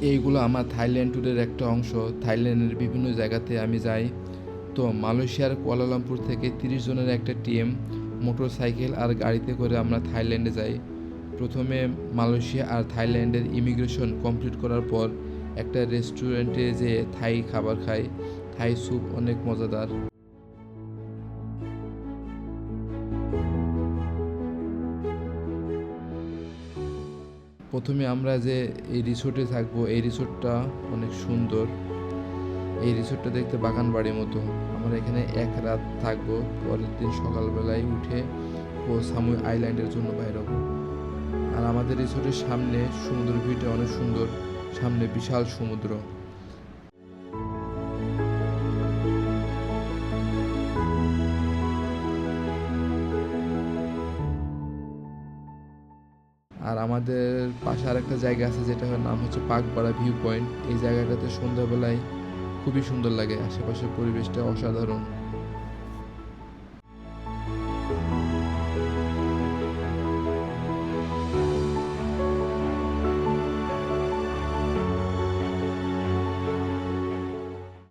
এইগুলো আমার থাইল্যান্ড ট্যুরের একটা অংশ। থাইল্যান্ডের বিভিন্ন জায়গাতে আমি যাই। তো মালয়েশিয়ার কুয়ালালামপুর থেকে 30 জনের একটা টিম মোটর সাইকেল আর গাড়িতে করে আমরা থাইল্যান্ডে যাই। প্রথমে মালয়েশিয়া আর থাইল্যান্ডের ইমিগ্রেশন কমপ্লিট করার পর একটা রেস্টুরেন্টে যেয়ে থাই খাবার খাই। থাই স্যুপ অনেক মজাদার। প্রথমে আমরা যে এই রিসোর্টে থাকবো, এই রিসোর্টটা অনেক সুন্দর। এই রিসোর্টটা দেখতে বাগান বাড়ির মতো। আমরা এখানে এক রাত থাকবো, পরের দিন সকালবেলায় উঠে ও সামুই আইল্যান্ডের জন্য বাইর হবো। আর আমাদের রিসোর্টের সামনে সমুদ্র ভিউটা অনেক সুন্দর, সামনে বিশাল সমুদ্র। আর আমাদের পাশে আরেকটা জায়গা আছে যেটার নাম হচ্ছে পাকপাড়া ভিউ পয়েন্ট। এই জায়গাটাতে সন্ধ্যাবেলায় খুবই সুন্দর লাগে, আশেপাশের পরিবেশটা অসাধারণ।